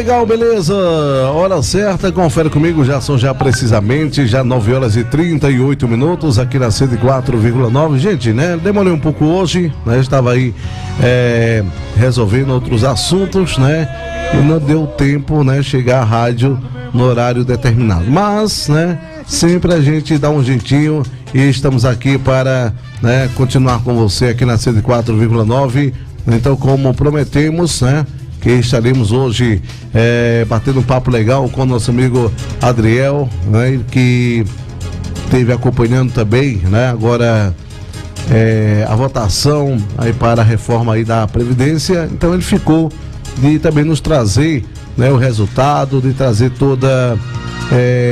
Legal, beleza, hora certa, confere comigo, já precisamente, 9h38 aqui na 104,9. Gente, né, demorei um pouco hoje, né, estava aí resolvendo outros assuntos, né, e não deu tempo, né, chegar à rádio no horário determinado, mas, né, sempre a gente dá um jeitinho e estamos aqui para, né, continuar com você aqui na 104,9. Então, como prometemos, né, que estaremos hoje batendo um papo legal com o nosso amigo Adriel, né, que esteve acompanhando também, né, agora a votação aí para a reforma aí da Previdência. Então ele ficou de também nos trazer, né, o resultado, de trazer toda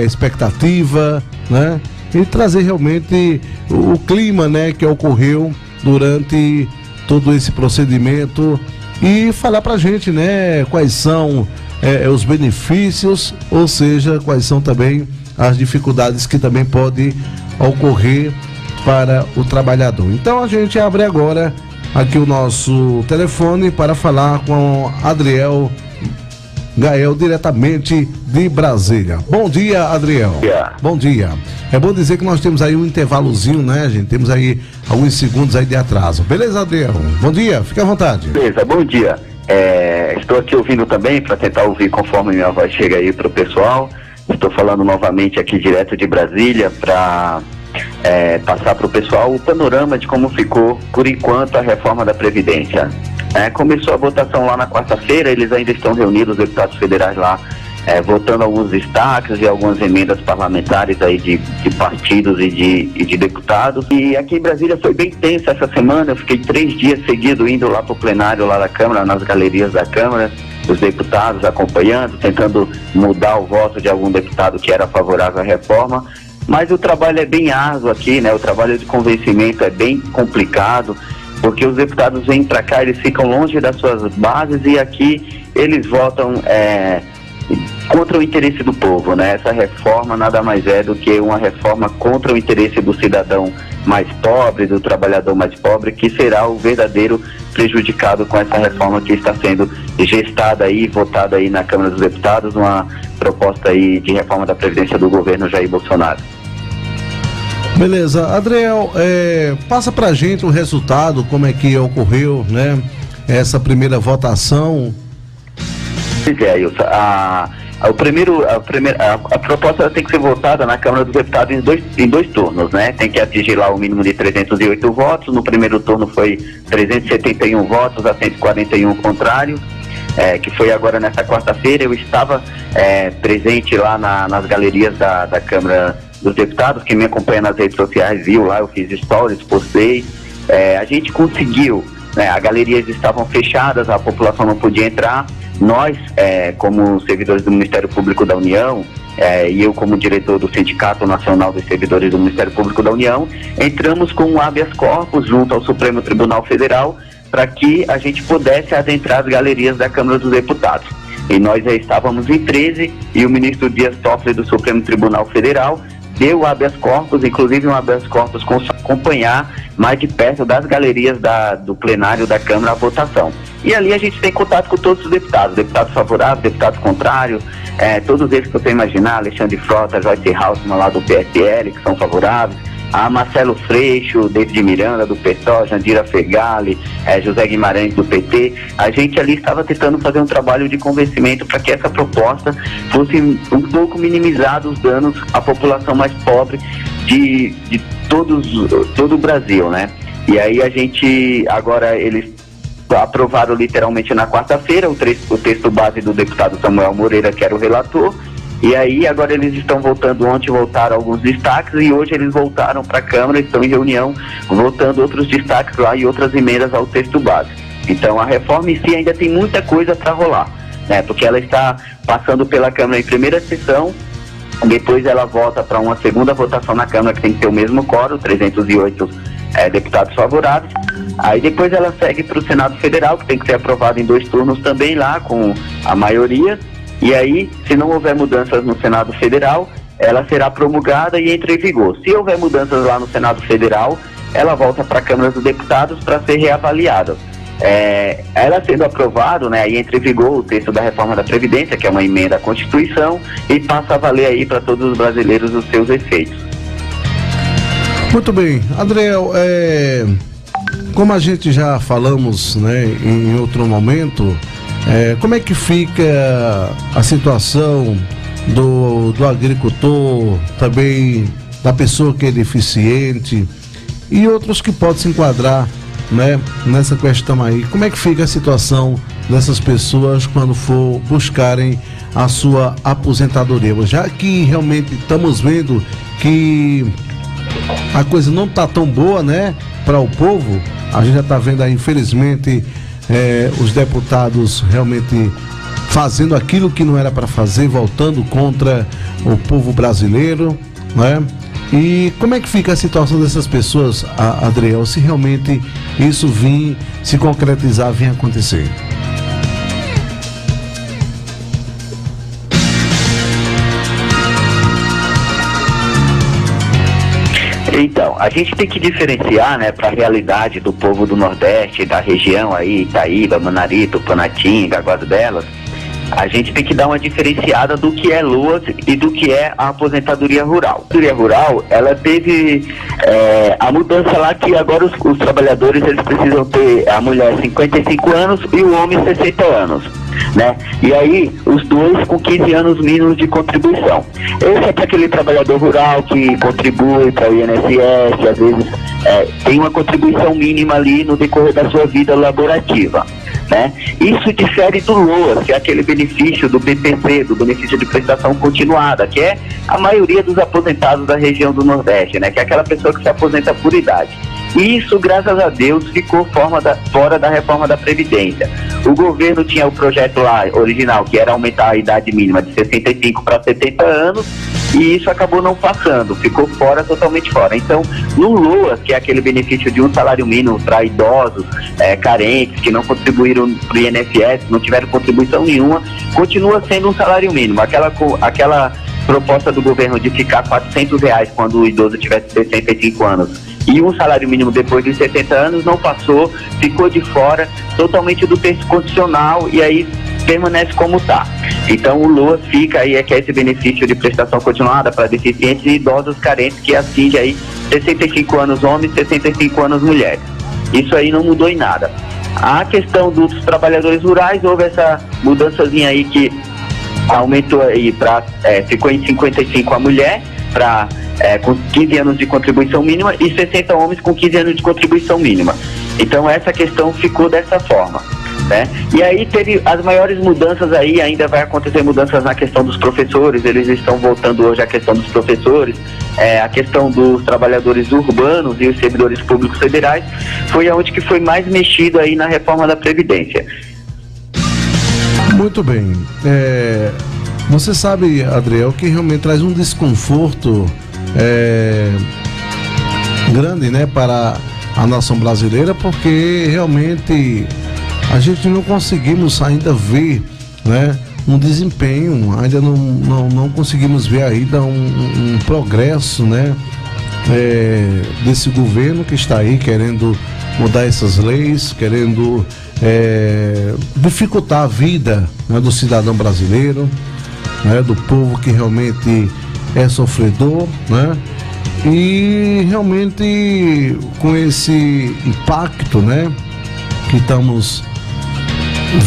expectativa, né, e trazer realmente o clima, né, que ocorreu durante todo esse procedimento e falar pra gente, né, quais são os benefícios, ou seja, quais são também as dificuldades que também podem ocorrer para o trabalhador. Então a gente abre agora aqui o nosso telefone para falar com Adriel Gael, diretamente de Brasília. Bom dia, Adriel. Bom dia. É bom dizer que nós temos aí um intervalozinho, né, gente? Temos aí alguns segundos aí de atraso. Beleza, Adriel? Bom dia, fica à vontade. Beleza, bom dia. Estou aqui ouvindo também para tentar ouvir conforme minha voz chega aí para o pessoal. Estou falando novamente aqui direto de Brasília para passar para o pessoal o panorama de como ficou, por enquanto, a reforma da Previdência. Começou a votação lá na quarta-feira, eles ainda estão reunidos, os deputados federais lá, votando alguns destaques e algumas emendas parlamentares aí de partidos e de deputados. E aqui em Brasília foi bem tenso essa semana, eu fiquei 3 dias seguidos indo lá para o plenário lá da Câmara, nas galerias da Câmara, os deputados acompanhando, tentando mudar o voto de algum deputado que era favorável à reforma. Mas o trabalho é bem árduo aqui, né? O trabalho de convencimento é bem complicado, porque os deputados vêm para cá, eles ficam longe das suas bases e aqui eles votam contra o interesse do povo, né? Essa reforma nada mais é do que uma reforma contra o interesse do cidadão mais pobre, do trabalhador mais pobre, que será o verdadeiro prejudicado com essa reforma que está sendo gestada aí, votada aí na Câmara dos Deputados, uma proposta aí de reforma da Previdência do governo Jair Bolsonaro. Beleza, Adriel, passa pra gente o resultado, como é que ocorreu, né, essa primeira votação. Pois é, Ilson, a proposta tem que ser votada na Câmara dos Deputados em dois turnos, né? Tem que atingir lá o mínimo de 308 votos. No primeiro turno foi 371 votos a 141 contrários, que foi agora nessa quarta-feira. Eu estava presente lá nas galerias da Câmara dos Deputados. Quem me acompanha nas redes sociais viu lá, eu fiz stories, postei. A gente conseguiu, né? As galerias estavam fechadas, a população não podia entrar. Nós, como servidores do Ministério Público da União, e eu como diretor do Sindicato Nacional dos Servidores do Ministério Público da União, entramos com um habeas corpus junto ao Supremo Tribunal Federal para que a gente pudesse adentrar as galerias da Câmara dos Deputados. E nós já estávamos em 13 e o ministro Dias Toffoli do Supremo Tribunal Federal deu habeas corpus, inclusive um habeas corpus com acompanhar mais de perto das galerias do plenário da Câmara a votação. E ali a gente tem contato com todos os deputados favoráveis, deputados contrários, todos eles que você imaginar, Alexandre Frota, Joyce Hausmann lá do PSL, que são favoráveis, a Marcelo Freixo, David Miranda do PSOL, Jandira Fegali, José Guimarães do PT. A gente ali estava tentando fazer um trabalho de convencimento para que essa proposta fosse um pouco minimizar os danos à população mais pobre de todo o Brasil, né? E aí a gente, agora eles aprovaram literalmente na quarta-feira o texto base do deputado Samuel Moreira, que era o relator. E aí agora eles estão voltando, ontem voltaram alguns destaques e hoje eles voltaram para a Câmara, estão em reunião, voltando outros destaques lá e outras emendas ao texto base. Então a reforma em si ainda tem muita coisa para rolar, né? Porque ela está passando pela Câmara em primeira sessão, depois ela volta para uma segunda votação na Câmara, que tem que ter o mesmo quórum, 308 deputados favoráveis. Aí depois ela segue para o Senado Federal, que tem que ser aprovado em 2 turnos também lá, com a maioria. E aí, se não houver mudanças no Senado Federal, ela será promulgada e entra em vigor. Se houver mudanças lá no Senado Federal, ela volta para a Câmara dos Deputados para ser reavaliada. ela sendo aprovado, né, aí entra em vigor o texto da reforma da Previdência, que é uma emenda à Constituição, e passa a valer aí para todos os brasileiros os seus efeitos. Muito bem, Adriel, como a gente já falamos, né, em outro momento, como é que fica a situação do agricultor, também da pessoa que é deficiente e outros que podem se enquadrar, né, nessa questão aí? Como é que fica a situação dessas pessoas quando for buscarem a sua aposentadoria? Já que realmente estamos vendo que a coisa não está tão boa, né, para o povo, a gente já está vendo aí, infelizmente, os deputados realmente fazendo aquilo que não era para fazer, voltando contra o povo brasileiro, né? E como é que fica a situação dessas pessoas, Adriel, se realmente isso vir se concretizar, vir acontecer? Então, a gente tem que diferenciar, né, para a realidade do povo do Nordeste, da região aí, Itaíba, Manarito, Panatinga, Águas Belas. A gente tem que dar uma diferenciada do que é LOAS e do que é a aposentadoria rural. A aposentadoria rural, ela teve a mudança lá que agora os trabalhadores, eles precisam ter, a mulher 55 anos e o homem 60 anos, né? E aí, os dois com 15 anos mínimos de contribuição. Esse é para aquele trabalhador rural que contribui para o INSS, às vezes tem uma contribuição mínima ali no decorrer da sua vida laborativa, né? Isso difere do LOAS, que é aquele benefício do BPC, do benefício de prestação continuada, que é a maioria dos aposentados da região do Nordeste, né? Que é aquela pessoa que se aposenta por idade. E isso, graças a Deus, ficou fora da reforma da Previdência. O governo tinha o projeto lá original, que era aumentar a idade mínima de 65 para 70 anos, e isso acabou não passando, ficou totalmente fora. Então, no LOAS, que é aquele benefício de um salário mínimo para idosos, carentes, que não contribuíram para o INSS, não tiveram contribuição nenhuma, continua sendo um salário mínimo. Aquela proposta do governo de ficar R$400 quando o idoso tivesse 65 anos e um salário mínimo depois de 70 anos não passou, ficou de fora totalmente do texto constitucional e aí permanece como está. Então o LOAS fica aí, que é esse benefício de prestação continuada para deficientes e idosos carentes, que atinge aí 65 anos homens, 65 anos mulheres. Isso aí não mudou em nada. A questão dos trabalhadores rurais, houve essa mudançazinha aí que aumentou aí ficou em 55 a mulher, com 15 anos de contribuição mínima e 60 homens com 15 anos de contribuição mínima. Então essa questão ficou dessa forma, né? E aí teve as maiores mudanças aí, ainda vai acontecer mudanças na questão dos professores, eles estão voltando hoje à questão dos professores, a questão dos trabalhadores urbanos e os servidores públicos federais, foi aonde que foi mais mexido aí na reforma da Previdência. Muito bem. Você sabe, Adriel, que realmente traz um desconforto grande, né, para a nação brasileira, porque realmente a gente não conseguimos ainda ver, né, um desempenho, ainda não conseguimos ver ainda um progresso, né, desse governo que está aí querendo mudar essas leis, querendo dificultar a vida, né, do cidadão brasileiro, né, do povo que realmente é sofredor, né? E realmente com esse impacto, né, que estamos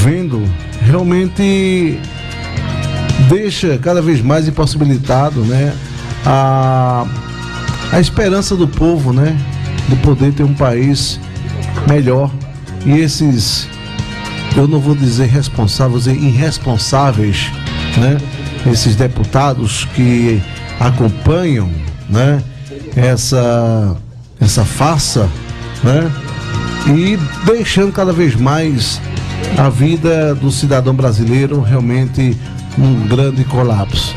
vendo, realmente deixa cada vez mais impossibilitado, né, a esperança do povo, né, de poder ter um país melhor. E esses, eu não vou dizer responsáveis, vou dizer irresponsáveis, né, esses deputados que acompanham, né, essa farsa, né, e deixando cada vez mais a vida do cidadão brasileiro realmente num grande colapso.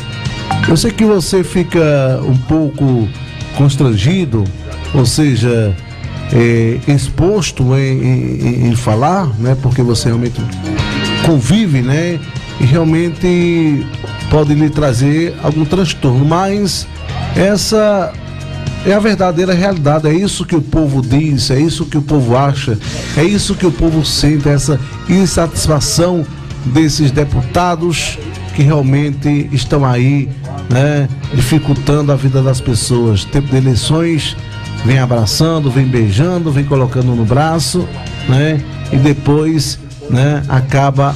Eu sei que você fica um pouco constrangido, ou seja, exposto em falar, né, porque você realmente convive, né, e realmente pode lhe trazer algum transtorno, mas essa é a verdadeira realidade, é isso que o povo diz, é isso que o povo acha, é isso que o povo sente, essa insatisfação desses deputados que realmente estão aí, né, dificultando a vida das pessoas. Tempo de eleições, vem abraçando, vem beijando, vem colocando no braço, né, e depois, né, acaba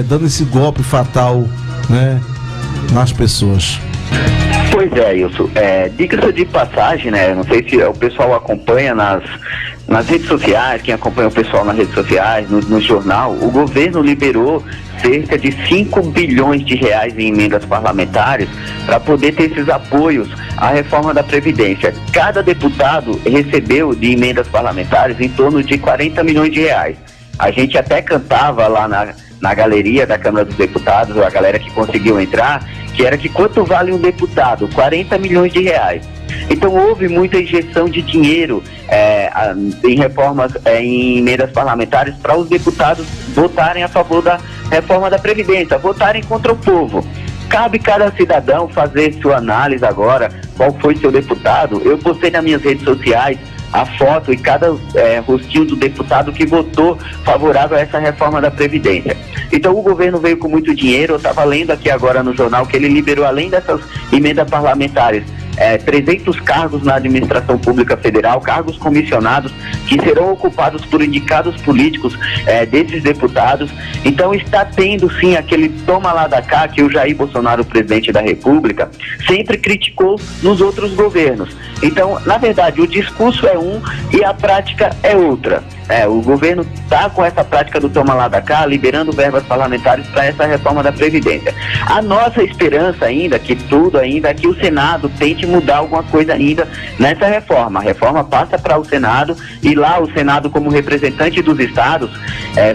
dando esse golpe fatal, né, nas pessoas. Pois é, Wilson. Diga-se de passagem, né? Não sei se o pessoal acompanha nas redes sociais, quem acompanha o pessoal nas redes sociais, no jornal, o governo liberou cerca de 5 bilhões de reais em emendas parlamentares para poder ter esses apoios à reforma da Previdência. Cada deputado recebeu de emendas parlamentares em torno de 40 milhões de reais. A gente até cantava lá na galeria da Câmara dos Deputados, a galera que conseguiu entrar, que era que quanto vale um deputado? 40 milhões de reais. Então houve muita injeção de dinheiro em reformas, em emendas parlamentares para os deputados votarem a favor da reforma da Previdência, votarem contra o povo. Cabe cada cidadão fazer sua análise agora, qual foi seu deputado. Eu postei nas minhas redes sociais a foto e cada rostinho do deputado que votou favorável a essa reforma da Previdência. Então o governo veio com muito dinheiro. Eu estava lendo aqui agora no jornal que ele liberou, além dessas emendas parlamentares, 300 cargos na administração pública federal, cargos comissionados que serão ocupados por indicados políticos desses deputados. Então está tendo sim aquele toma lá da cá que o Jair Bolsonaro, presidente da República, sempre criticou nos outros governos. Então, na verdade, o discurso é um e a prática é outra. O governo está com essa prática do toma lá da cá, liberando verbas parlamentares para essa reforma da Previdência. A nossa esperança ainda, que tudo ainda, é que o Senado tente mudar alguma coisa ainda nessa reforma. A reforma passa para o Senado e lá o Senado, como representante dos estados,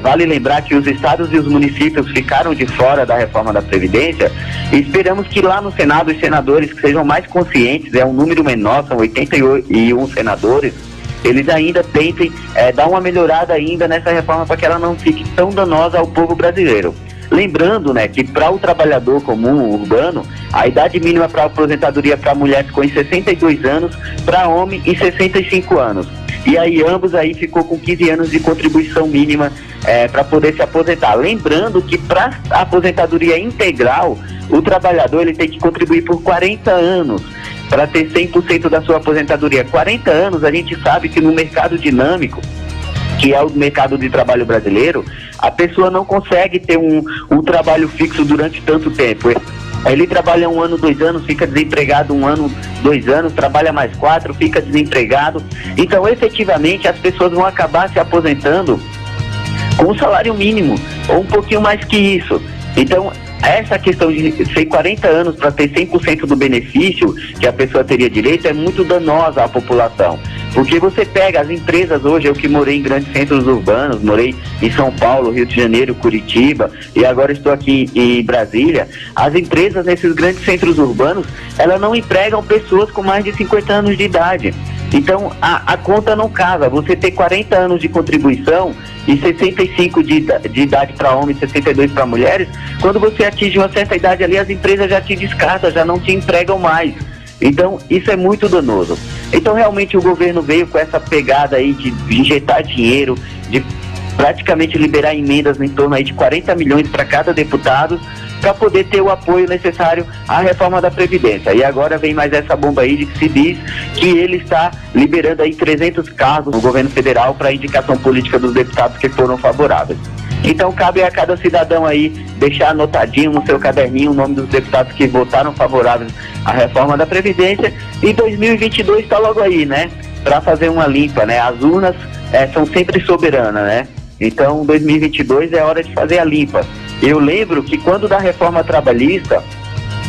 vale lembrar que os estados e os municípios ficaram de fora da reforma da Previdência, e esperamos que lá no Senado os senadores que sejam mais conscientes, é um número menor, são 81 senadores, eles ainda tentem dar uma melhorada ainda nessa reforma para que ela não fique tão danosa ao povo brasileiro. Lembrando, né, que para o trabalhador comum urbano, a idade mínima para aposentadoria para mulher ficou em 62 anos, para homem em 65 anos. E aí ambos aí ficou com 15 anos de contribuição mínima para poder se aposentar. Lembrando que para a aposentadoria integral, o trabalhador ele tem que contribuir por 40 anos. Para ter 100% da sua aposentadoria. 40 anos, a gente sabe que no mercado dinâmico, que é o mercado de trabalho brasileiro, a pessoa não consegue ter um trabalho fixo durante tanto tempo. Ele trabalha 1 ano, 2 anos, fica desempregado 1 ano, 2 anos, trabalha mais 4, fica desempregado. Então, efetivamente, as pessoas vão acabar se aposentando com um salário mínimo, ou um pouquinho mais que isso. Então, essa questão de ser 40 anos para ter 100% do benefício que a pessoa teria direito é muito danosa à população. Porque você pega as empresas hoje, eu que morei em grandes centros urbanos, morei em São Paulo, Rio de Janeiro, Curitiba e agora estou aqui em Brasília. As empresas nesses grandes centros urbanos, elas não empregam pessoas com mais de 50 anos de idade. Então a conta não casa. Você ter 40 anos de contribuição e 65 de idade para homens, 62 para mulheres, quando você atinge uma certa idade ali, as empresas já te descartam, já não te empregam mais. Então, isso é muito danoso. Então, realmente, o governo veio com essa pegada aí de injetar dinheiro, de praticamente liberar emendas em torno aí de 40 milhões para cada deputado, para poder ter o apoio necessário à reforma da Previdência. E agora vem mais essa bomba aí de que se diz que ele está liberando aí 300 cargos no governo federal para indicação política dos deputados que foram favoráveis. Então cabe a cada cidadão aí deixar anotadinho no seu caderninho o nome dos deputados que votaram favoráveis à reforma da Previdência. E 2022 está logo aí, né? Para fazer uma limpa, né? As urnas são sempre soberanas, né? Então 2022 é hora de fazer a limpa. Eu lembro que quando da reforma trabalhista,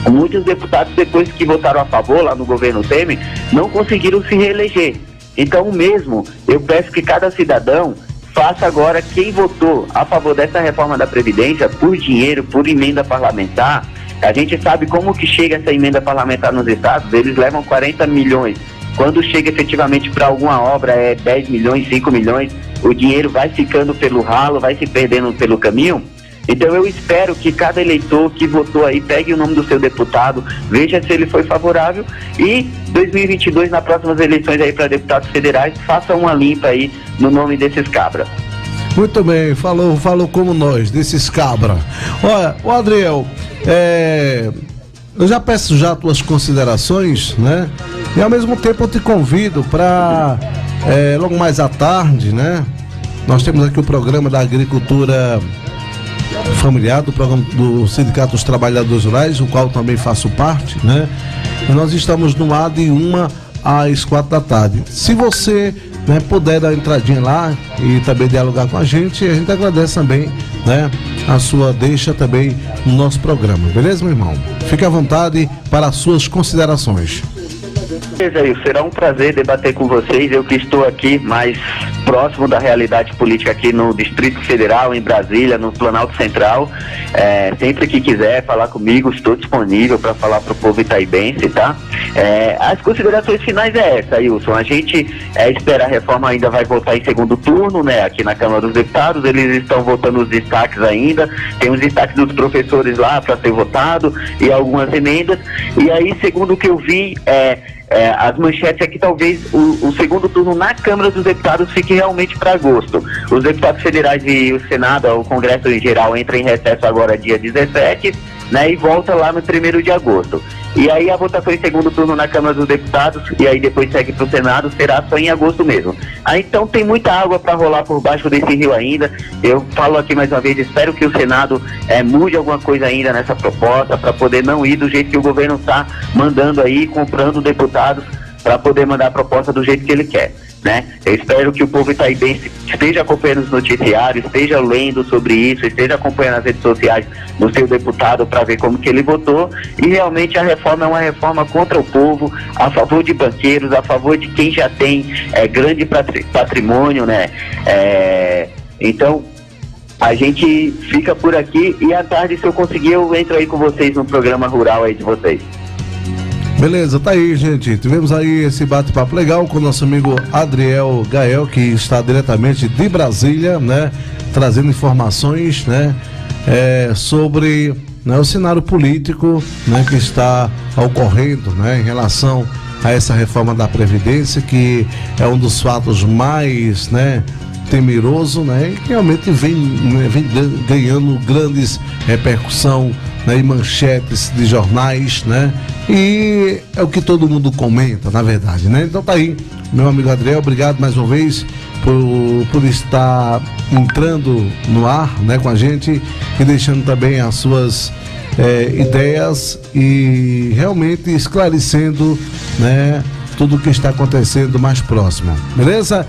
muitos deputados, depois que votaram a favor lá no governo Temer, não conseguiram se reeleger. Então mesmo, eu peço que cada cidadão faça agora, quem votou a favor dessa reforma da Previdência, por dinheiro, por emenda parlamentar. A gente sabe como que chega essa emenda parlamentar nos estados, eles levam 40 milhões. Quando chega efetivamente para alguma obra é 10 milhões, 5 milhões, o dinheiro vai ficando pelo ralo, vai se perdendo pelo caminho. Então eu espero que cada eleitor que votou aí pegue o nome do seu deputado, veja se ele foi favorável e 2022, nas próximas eleições aí para deputados federais, faça uma limpa aí no nome desses cabras. Muito bem, falou como nós, desses cabra. Olha, o Adriel, eu já peço já tuas considerações, né? E ao mesmo tempo eu te convido para logo mais à tarde, né? Nós temos aqui o programa da agricultura familiar, do programa do Sindicato dos Trabalhadores Rurais, o qual também faço parte, né? E nós estamos no ar de 1 às 4 da tarde. Se você, né, puder dar uma entradinha lá e também dialogar com a gente agradece também, né, a sua deixa também no nosso programa, beleza, meu irmão? Fique à vontade para as suas considerações. Será um prazer debater com vocês. Eu que estou aqui mais próximo da realidade política aqui no Distrito Federal, em Brasília, no Planalto Central. Sempre que quiser falar comigo, estou disponível para falar para o povo itaibense, tá? As considerações finais essa, Wilson. A gente espera, a reforma ainda vai votar em segundo turno, né? Aqui na Câmara dos Deputados, eles estão votando os destaques ainda. Tem os destaques dos professores lá para ser votado e algumas emendas. E aí, segundo o que eu vi, as manchetes é que talvez o segundo turno na Câmara dos Deputados fique realmente para agosto. Os deputados federais e o Senado, o Congresso em geral, entra em recesso agora dia 17, né, e volta lá no 1º de agosto. E aí a votação em segundo turno na Câmara dos Deputados, e aí depois segue para o Senado, será só em agosto mesmo. Aí então tem muita água para rolar por baixo desse rio ainda. Eu falo aqui mais uma vez, espero que o Senado mude alguma coisa ainda nessa proposta, para poder não ir do jeito que o governo está mandando aí, comprando deputados, para poder mandar a proposta do jeito que ele quer, né? Eu espero que o povo itaibense esteja acompanhando os noticiários, esteja lendo sobre isso, esteja acompanhando as redes sociais do seu deputado para ver como que ele votou, e realmente a reforma é uma reforma contra o povo, a favor de banqueiros, a favor de quem já tem grande patrimônio, né? Então a gente fica por aqui e à tarde, se eu conseguir, eu entro aí com vocês no programa rural aí de vocês. Beleza, tá aí, gente. Tivemos aí esse bate-papo legal com o nosso amigo Adriel Gael, que está diretamente de Brasília, né? Trazendo informações, né? Sobre, né, o cenário político, né, que está ocorrendo, né, em relação a essa reforma da Previdência, que é um dos fatos mais, né, temeroso, né, e que realmente vem ganhando grandes repercussão, né, e manchetes de jornais, né, e é o que todo mundo comenta, na verdade, né? Então tá aí, meu amigo Adriel, obrigado mais uma vez por estar entrando no ar, né, com a gente e deixando também as suas ideias e realmente esclarecendo, né, tudo o que está acontecendo mais próximo, beleza?